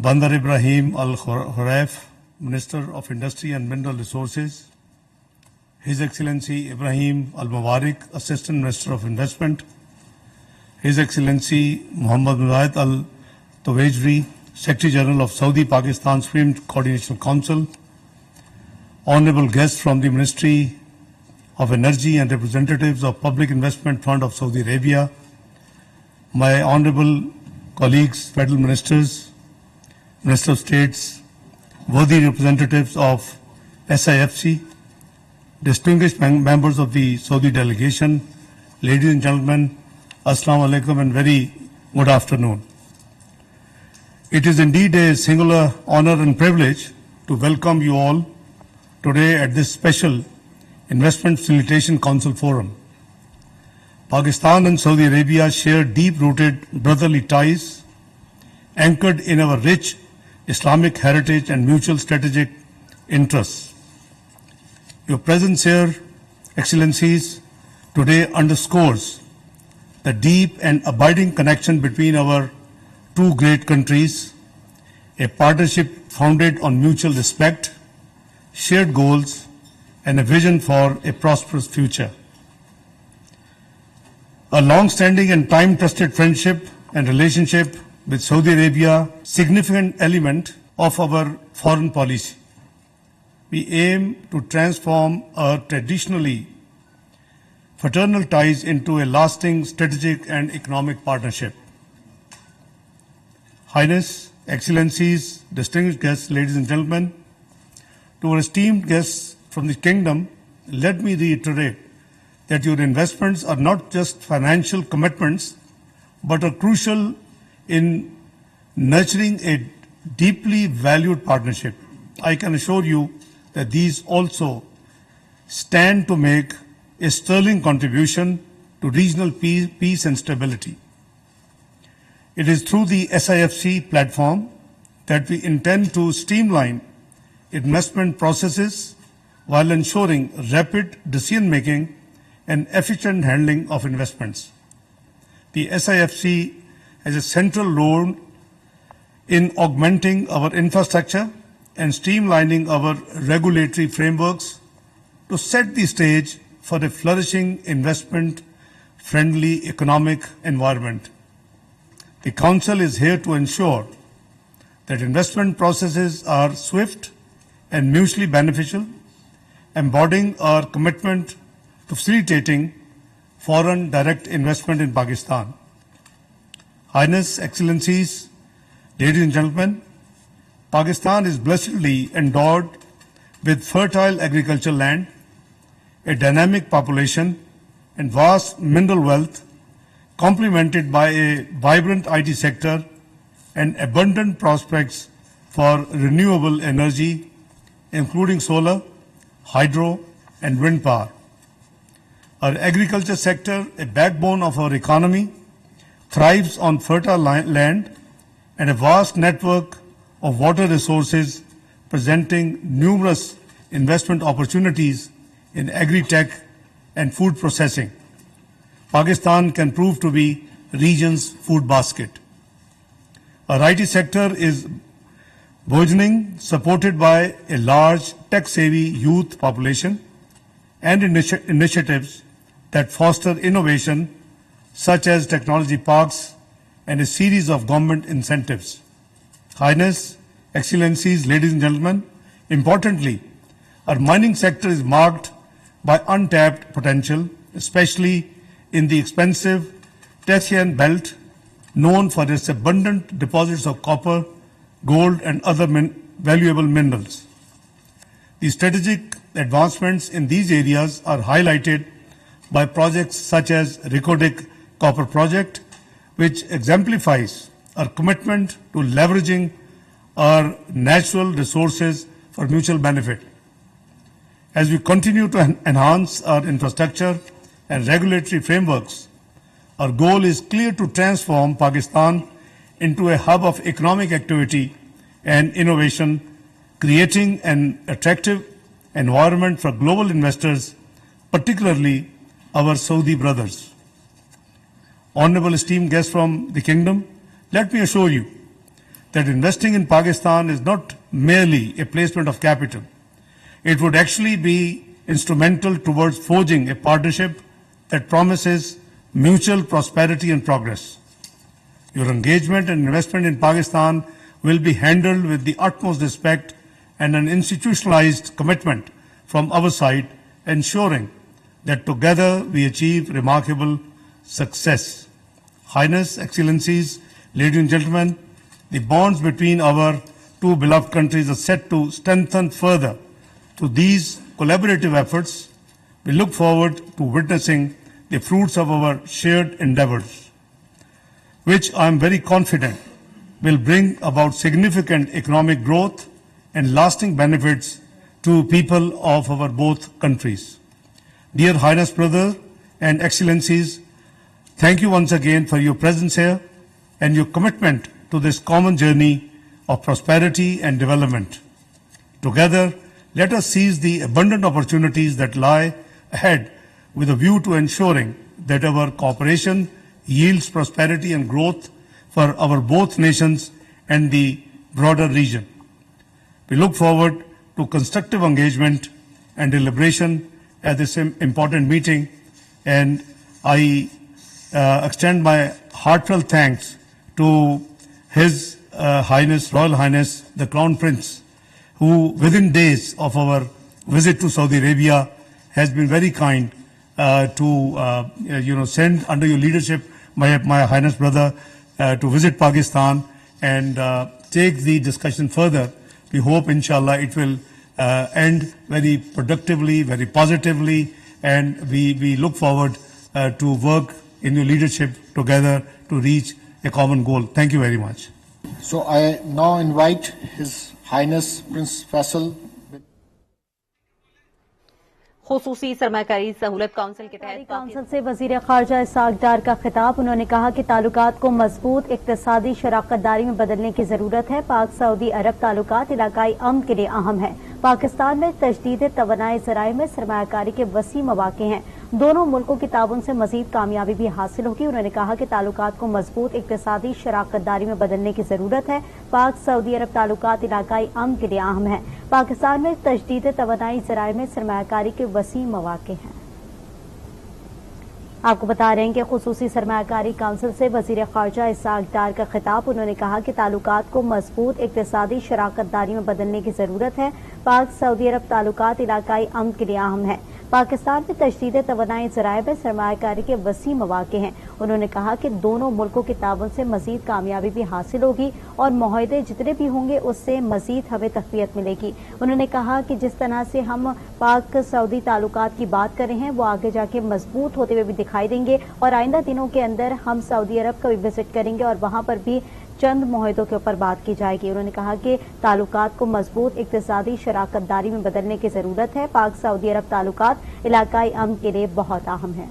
Bandar Ibrahim Al Khuraif, Minister of Industry and Mineral Resources, His Excellency Ibrahim Al Mubarak, Assistant Minister of Investment, His Excellency Muhammad Mujahid Al Tawajri, Secretary General of Saudi Pakistan's Film Coordination Council, Honorable guests from the Ministry of Energy and representatives of Public Investment Fund of Saudi Arabia, my honorable colleagues, federal ministers, Minister of States, worthy representatives of SIFC, distinguished members of the Saudi delegation, ladies and gentlemen, Assalamu alaikum and very good afternoon. It is indeed a singular honor and privilege to welcome you all today at this special Investment Facilitation Council Forum. Pakistan and Saudi Arabia share deep-rooted brotherly ties anchored in our rich Islamic heritage and mutual strategic interests. Your presence here, Excellencies, today underscores the deep and abiding connection between our two great countries, a partnership founded on mutual respect, shared goals, and a vision for a prosperous future. A long-standing and time-tested friendship and relationship with Saudi Arabia, significant element of our foreign policy. We aim to transform our traditionally fraternal ties into a lasting strategic and economic partnership. Highness, Excellencies, distinguished guests, ladies and gentlemen, to our esteemed guests from the Kingdom, let me reiterate that your investments are not just financial commitments, but are crucial in nurturing a deeply valued partnership. I can assure you that these also stand to make a sterling contribution to regional peace and stability. It is through the SIFC platform that we intend to streamline investment processes while ensuring rapid decision-making and efficient handling of investments. The SIFC has a central role in augmenting our infrastructure and streamlining our regulatory frameworks to set the stage for a flourishing investment-friendly economic environment. The Council is here to ensure that investment processes are swift and mutually beneficial, embodying our commitment to facilitating foreign direct investment in Pakistan. Highness, Excellencies, ladies and gentlemen, Pakistan is blessedly endowed with fertile agricultural land, a dynamic population, and vast mineral wealth, complemented by a vibrant IT sector and abundant prospects for renewable energy, including solar, hydro, and wind power. Our agriculture sector, a backbone of our economy, thrives on fertile land and a vast network of water resources, presenting numerous investment opportunities in agri-tech and food processing. Pakistan can prove to be region's food basket. Our IT sector is burgeoning, supported by a large tech-savvy youth population and initiatives that foster innovation, such as technology parks and a series of government incentives. Highness, Excellencies, ladies and gentlemen, importantly, our mining sector is marked by untapped potential, especially in the expensive Tethyan Belt, known for its abundant deposits of copper, gold, and other valuable minerals. The strategic advancements in these areas are highlighted by projects such as Reko Diq Copper Project, which exemplifies our commitment to leveraging our natural resources for mutual benefit. As we continue to enhance our infrastructure and regulatory frameworks, our goal is clear: to transform Pakistan into a hub of economic activity and innovation, creating an attractive environment for global investors, particularly our Saudi brothers. Honorable esteemed guests from the Kingdom, let me assure you that investing in Pakistan is not merely a placement of capital. It would actually be instrumental towards forging a partnership that promises mutual prosperity and progress. Your engagement and investment in Pakistan will be handled with the utmost respect and an institutionalized commitment from our side, ensuring that together we achieve remarkable success. Highness, Excellencies, ladies and gentlemen, the bonds between our two beloved countries are set to strengthen further. Through these collaborative efforts, we look forward to witnessing the fruits of our shared endeavors, which I am very confident will bring about significant economic growth and lasting benefits to people of our both countries. Dear Highness Brother and Excellencies, thank you once again for your presence here and your commitment to this common journey of prosperity and development. Together, let us seize the abundant opportunities that lie ahead with a view to ensuring that our cooperation yields prosperity and growth for our both nations and the broader region. We look forward to constructive engagement and deliberation at this important meeting, and I extend my heartfelt thanks to His Highness, Royal Highness, the Crown Prince, who within days of our visit to Saudi Arabia has been very kind to send under your leadership my Highness Brother to visit Pakistan and take the discussion further. We hope, inshallah, it will end very productively, very positively, and we look forward to work in your leadership together to reach a common goal. Thank you very much. So I now invite His Highness Prince Faisal. خصوصی سرمایہ سہولت council کے تحت council سے وزیر خارجہ اسحاق ڈار کا خطاب. انہوں نے کہا کہ تعلقات کو مضبوط اقتصادی شراکت داری میں بدلنے کی ضرورت ہے. پاک سعودی عرب تعلقات علاقائی امن کے لیے اہم ہیں. پاکستان میں تجدید توانائی ذرائع میں سرمایہ کاری کے وسیع مواقع ہیں. دونوں ملکوں کی تعاون سے مزید کامیابی بھی حاصل ہوگی. انہوں نے کہا کہ تعلقات کو مضبوط اقتصادی شراکت داری میں بدلنے کی ضرورت ہے. پاک سعودی عرب تعلقات علاقائی امن کے لیے اہم ہیں. پاکستان میں تجدید توانائی ذرائع میں سرمایہ کاری کے وسیع مواقع ہیں. آپ کو بتا رہے ہیں کہ خصوصی سرمایہ کاری کونسل سے وزیر خارجہ اسحاق ڈار کا خطاب. انہوں نے کہا کہ تعلقات کو مضبوط اقتصادی شراکت داری میں بدلنے کی ضرورت ہے. پاک سعودی عرب تعلقات علاقائی امن کے لیے اہم ہیں. پاکستان میں تجدید توانائی ذرائع میں سرمایہ کاری کے وسیع مواقع ہیں. انہوں نے کہا کہ دونوں ملکوں کے تعاون سے مزید کامیابی بھی حاصل ہوگی اور معاہدے جتنے بھی ہوں گے اس سے مزید ہمیں تقویت ملے گی. انہوں نے کہا کہ جس طرح سے ہم پاک سعودی تعلقات کی بات کر رہے ہیں وہ آگے جا کے مضبوط ہوتے ہوئے بھی دکھائی دیں گے اور آئندہ دنوں کے اندر ہم سعودی عرب کا بھی وزٹ کریں گے اور وہاں پر بھی چند معاہدوں کے اوپر بات کی جائے گی. انہوں نے کہا کہ تعلقات کو مضبوط اقتصادی شراکت داری میں بدلنے کی ضرورت ہے. پاک سعودی عرب تعلقات علاقائی امن کے لیے بہت اہم ہیں.